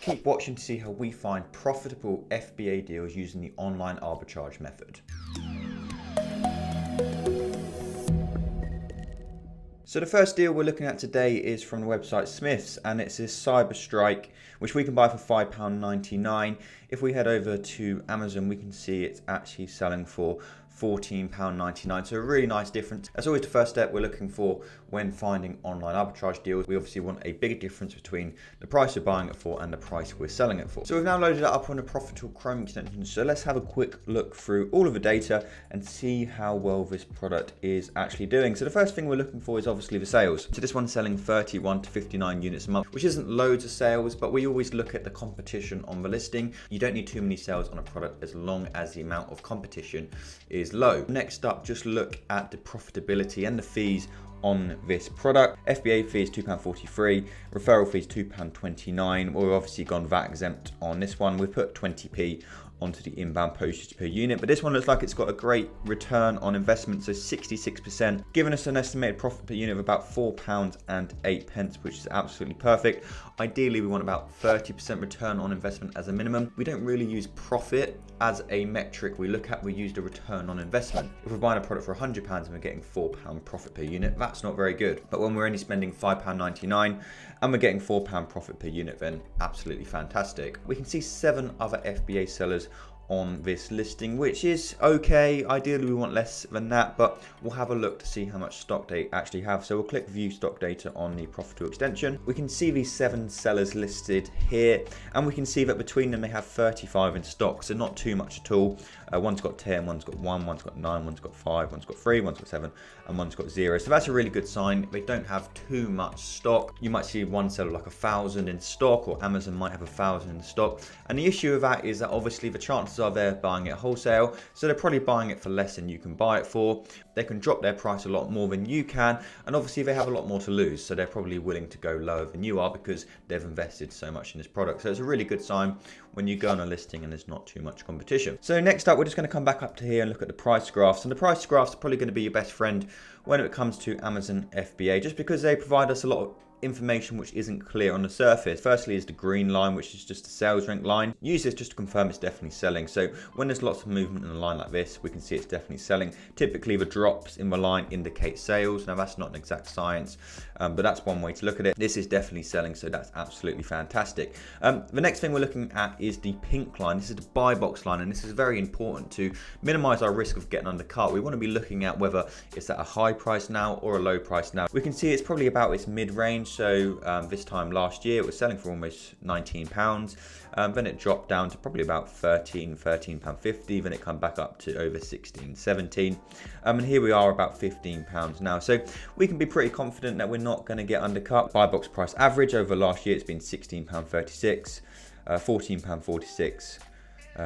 keep watching to see how we find profitable FBA deals using the online arbitrage method. So the first deal we're looking at today is from the website Smith's, and it's this Cyber Strike, which we can buy for £5.99. If we head over to Amazon, we can see it's actually selling for £14.99, so a really nice difference. That's always the first step we're looking for when finding online arbitrage deals. We obviously want a bigger difference between the price we're buying it for and the price we're selling it for. So we've now loaded it up on the Profitl Chrome extension, so let's have a quick look through all of the data and see how well this product is actually doing. So the first thing we're looking for is obviously the sales. So this one's selling 31 to 59 units a month, which isn't loads of sales, but we always look at the competition on the listing. You don't need too many sales on a product as long as the amount of competition is low. Next up, just look at the profitability and the fees on this product. FBA fee is £2.43, referral fee is £2.29. We've obviously gone VAT exempt on this one. We've put 20p onto the inbound postage per unit, but this one looks like it's got a great return on investment, so 66%, giving us an estimated profit per unit of about £4.08, which is absolutely perfect. Ideally, we want about 30% return on investment as a minimum. We don't really use profit as a metric we look at, we use the return on investment. If we're buying a product for £100 and we're getting £4 profit per unit, that's not very good. But when we're only spending £5.99 and we're getting £4 profit per unit, then absolutely fantastic. We can see 7 other FBA sellers on this listing, which is okay. Ideally we want less than that, but we'll have a look to see how much stock they actually have. So we'll click view stock data on the Profitl extension. We can see these 7 sellers listed here, and we can see that between them they have 35 in stock, so not too much at all. One's got 10, one's got 1, one's got 9, one's got 5, one's got 3, one's got 7, and one's got 0. So that's a really good sign. They don't have too much stock. You might see one seller like 1,000 in stock, or Amazon might have 1,000 in stock. And the issue with that is that obviously the chances are they're buying it wholesale, so they're probably buying it for less than you can buy it for. They can drop their price a lot more than you can, and obviously they have a lot more to lose, so they're probably willing to go lower than you are because they've invested so much in this product. So it's a really good sign when you go on a listing and there's not too much competition. So next up, we're just going to come back up to here and look at the price graphs, and the price graphs are probably going to be your best friend when it comes to Amazon FBA, just because they provide us a lot of information which isn't clear on the surface. Firstly is the green line, which is just the sales rank line. Use this just to confirm it's definitely selling. So when there's lots of movement in a line like this, we can see it's definitely selling. Typically the drops in the line indicate sales. Now that's not an exact science, but that's one way to look at it. This is definitely selling, so that's absolutely fantastic. The next thing we're looking at is the pink line. This is the buy box line, and this is very important to minimize our risk of getting undercut. We want to be looking at whether it's at a high price now or a low price now. We can see it's probably about its mid-range. So this time last year it was selling for almost £19, then it dropped down to probably about £13.50, then it come back up to over 16, 17, and here we are about £15 now. So we can be pretty confident that we're not going to get undercut. Buy box price average over last year, it's been £16.36, £14.46,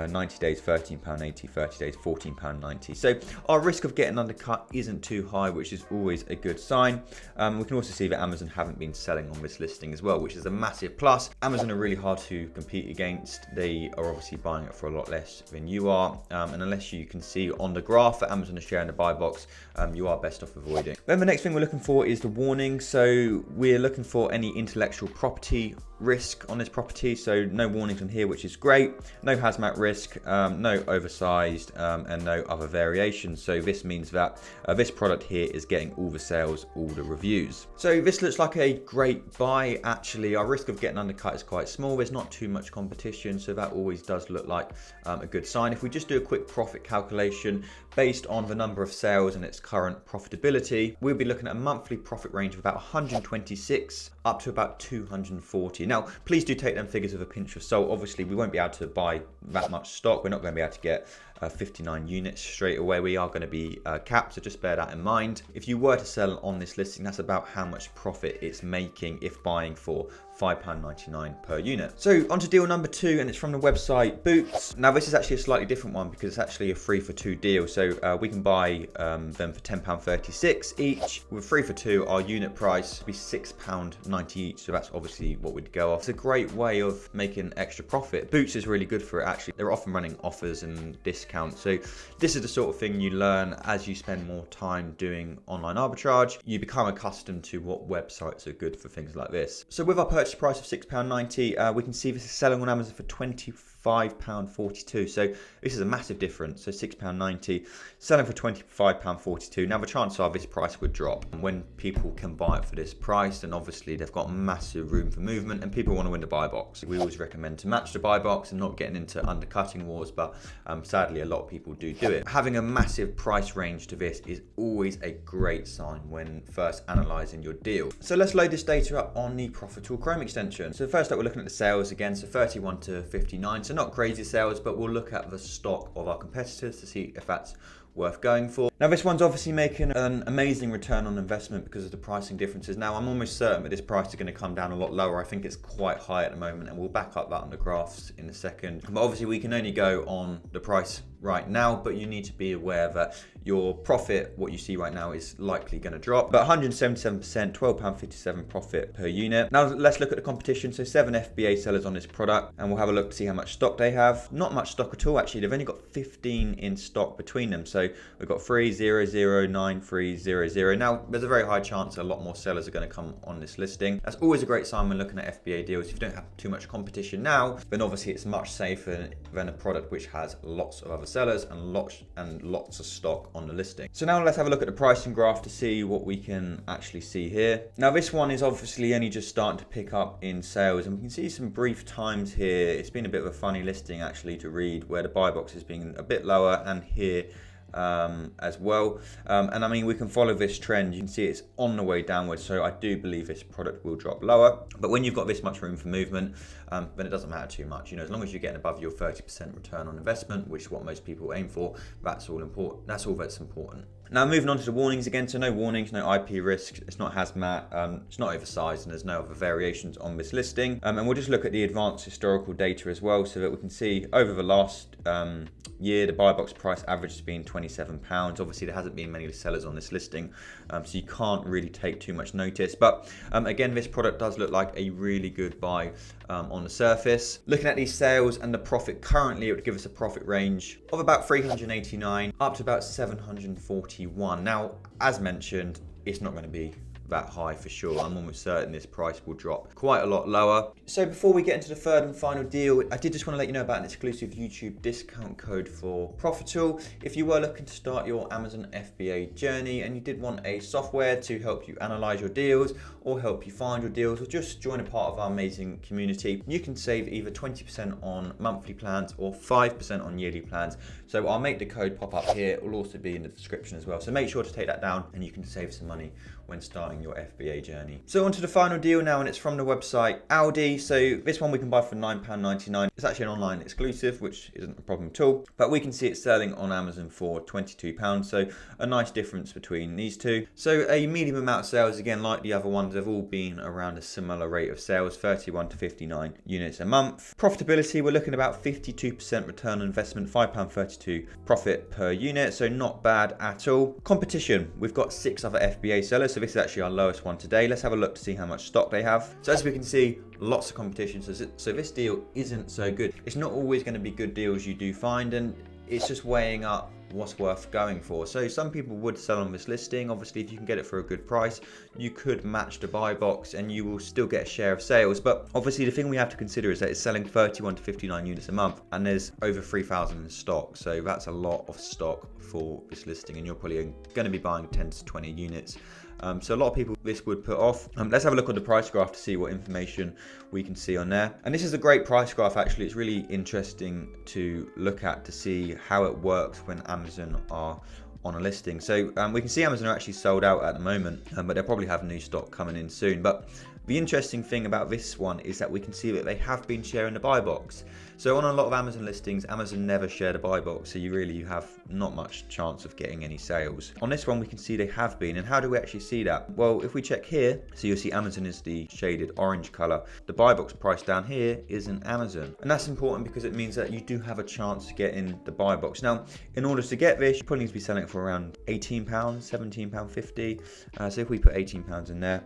90 days £13.80, 30 days £14.90. So our risk of getting undercut isn't too high, which is always a good sign. We can also see that Amazon haven't been selling on this listing as well, which is a massive plus. Amazon are really hard to compete against. They are obviously buying it for a lot less than you are, and unless you can see on the graph that Amazon is sharing the buy box, you are best off avoiding. Then the next thing we're looking for is the warning. So we're looking for any intellectual property risk on this property, so no warnings on here, which is great. No hazmat risk, no oversized, and no other variations. So this means that this product here is getting all the sales, all the reviews. So this looks like a great buy. Actually, our risk of getting undercut is quite small. There's not too much competition, so that always does look like a good sign. If we just do a quick profit calculation based on the number of sales and its current profitability, we'll be looking at a monthly profit range of about 126 up to about 240. Now, please do take them figures with a pinch of salt. Obviously, we won't be able to buy that much stock. We're not going to be able to get 59 units straight away. We are going to be capped, so just bear that in mind. If you were to sell on this listing, that's about how much profit it's making if buying for £5.99 per unit. So on to deal number 2, and it's from the website Boots. Now this is actually a slightly different one because it's actually a 3 for 2 deal. So we can buy them for £10.36 each. With 3 for 2, our unit price would be £6.90 each. So that's obviously what we'd go off. It's a great way of making extra profit. Boots is really good for it actually. They're often running offers and discounts discount. So this is the sort of thing you learn as you spend more time doing online arbitrage. You become accustomed to what websites are good for things like this. So with our purchase price of £6.90, we can see this is selling on Amazon for £25.42. So this is a massive difference. So £6.90 selling for £25.42. Now the chances are this price would drop when people can buy it for this price, and obviously they've got massive room for movement and people want to win the buy box. We always recommend to match the buy box and not getting into undercutting wars, but sadly a lot of people do it. Having a massive price range to this is always a great sign when first analysing your deal. So let's load this data up on the Profitl Chrome extension. So first up, we're looking at the sales again, so 31 to 59, so not crazy sales, but we'll look at the stock of our competitors to see if that's worth going for. Now this one's obviously making an amazing return on investment because of the pricing differences. Now I'm almost certain that this price is going to come down a lot lower. I think it's quite high at the moment, and we'll back up that on the graphs in a second. But obviously we can only go on the price right now, but you need to be aware that your profit, what you see right now, is likely going to drop. But 177%, £12.57 profit per unit. Now let's look at the competition. So 7 FBA sellers on this product, and we'll have a look to see how much stock they have. Not much stock at all, actually. They've only got 15 in stock between them. So we've got 3009300. Now there's a very high chance a lot more sellers are going to come on this listing. That's always a great sign when looking at FBA deals. If you don't have too much competition now, then obviously it's much safer than a product which has lots of other sellers and lots of stock on the listing. So now let's have a look at the pricing graph to see what we can actually see here. Now this one is obviously only just starting to pick up in sales, and we can see some brief times here. It's been a bit of a funny listing actually to read, where the buy box has been a bit lower, and here as well, and I mean we can follow this trend. You can see it's on the way downwards, so I do believe this product will drop lower. But when you've got this much room for movement, then it doesn't matter too much. You know, as long as you're getting above your 30% return on investment, which is what most people aim for, that's all important. That's all that's important. Now moving on to the warnings again, so no warnings, no IP risks, it's not hazmat, it's not oversized, and there's no other variations on this listing. And we'll just look at the advanced historical data as well, so that we can see over the last year, the buy box price average has been £27. Obviously there hasn't been many sellers on this listing, so you can't really take too much notice. But again, this product does look like a really good buy on the surface. Looking at these sales and the profit currently, it would give us a profit range of about 389 up to about 741. Now, as mentioned, it's not going to be that high for sure. I'm almost certain this price will drop quite a lot lower. So before we get into the third and final deal, I did just want to let you know about an exclusive YouTube discount code for Profitl. If you were looking to start your Amazon FBA journey and you did want a software to help you analyze your deals or help you find your deals, or just join a part of our amazing community, you can save either 20% on monthly plans or 5% on yearly plans. So I'll make the code pop up here. It will also be in the description as well. So make sure to take that down and you can save some money when starting your FBA journey. So on to the final deal now, and it's from the website Aldi. So this one we can buy for £9.99. It's actually an online exclusive, which isn't a problem at all, but we can see it selling on Amazon for £22. So a nice difference between these two. So a medium amount of sales, again, like the other ones, they've all been around a similar rate of sales, 31 to 59 units a month. Profitability, we're looking at about 52% return on investment, £5.32 profit per unit. So not bad at all. Competition, we've got 6 other FBA sellers. So this is actually our lowest one today. Let's have a look to see how much stock they have. So as we can see, lots of competition. So this deal isn't so good. It's not always going to be good deals you do find, and it's just weighing up what's worth going for. So some people would sell on this listing. Obviously, if you can get it for a good price, you could match the buy box and you will still get a share of sales. But obviously the thing we have to consider is that it's selling 31 to 59 units a month, and there's over 3,000 in stock. So that's a lot of stock for this listing, and you're probably going to be buying 10 to 20 units. So a lot of people this would put off. Let's have a look at the price graph to see what information we can see on there. And this is a great price graph actually. It's really interesting to look at to see how it works when Amazon are on a listing. So we can see Amazon are actually sold out at the moment, but they'll probably have new stock coming in soon. But the interesting thing about this one is that we can see that they have been sharing the buy box. So on a lot of Amazon listings, Amazon never share the buy box, so you have not much chance of getting any sales. On this one, we can see they have been, and how do we actually see that? Well, if we check here, so you'll see Amazon is the shaded orange color. The buy box price down here isn't Amazon, and that's important because it means that you do have a chance to get in the buy box. Now, in order to get this, you probably need to be selling it for around £18, £17.50. So if we put £18 in there,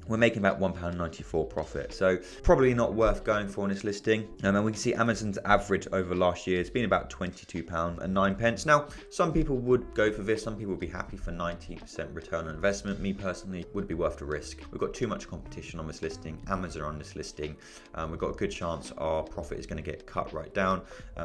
we're making about £1.94 profit. So probably not worth going for on this listing. And we can see Amazon's average over last year has been about £22.09. Now, some people would go for this. Some people would be happy for 90% return on investment. Me personally, would be worth the risk. We've got too much competition on this listing, Amazon on this listing. We've got a good chance our profit is going to get cut right down.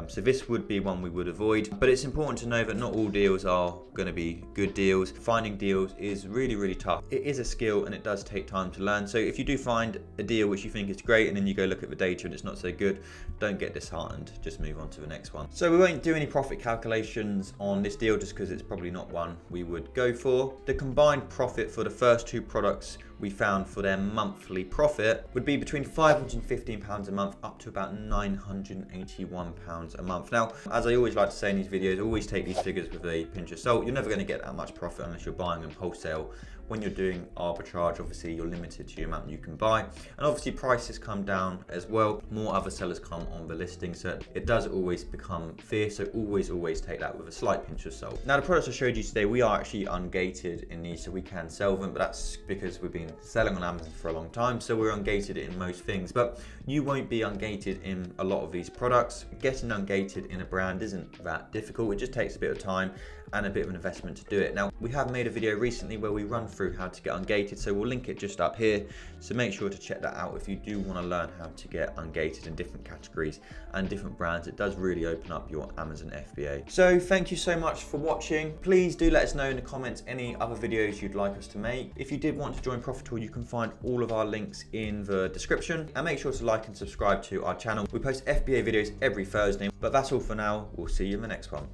So this would be one we would avoid. But it's important to know that not all deals are going to be good deals. Finding deals is really, really tough. It is a skill and it does take time to learn. So if you do find a deal which you think is great and then you go look at the data and it's not so good, don't get disheartened. Just move on to the next one. So we won't do any profit calculations on this deal just because it's probably not one we would go for. The combined profit for the first two products we found for their monthly profit would be between £515 a month up to about £981 a month. Now, as I always like to say in these videos, always take these figures with a pinch of salt. You're never going to get that much profit unless you're buying them wholesale. When you're doing arbitrage, obviously you're limited to the amount you can buy, and obviously prices come down as well. More other sellers come on the listing, so it does always become fierce. So always take that with a slight pinch of salt. Now, the products I showed you today, we are actually ungated in these, so we can sell them, but that's because we've been selling on Amazon for a long time, so we're ungated in most things. But you won't be ungated in a lot of these products. Getting ungated in a brand isn't that difficult. It just takes a bit of time and a bit of an investment to do it. Now, we have made a video recently where we run through how to get ungated, so we'll link it just up here. So make sure to check that out if you do want to learn how to get ungated in different categories and different brands. It does really open up your Amazon FBA. So thank you so much for watching. Please do let us know in the comments any other videos you'd like us to make. If you did want to join Profitl, you can find all of our links in the description, and make sure to like and subscribe to our channel. We post FBA videos every Thursday, but that's all for now. We'll see you in the next one.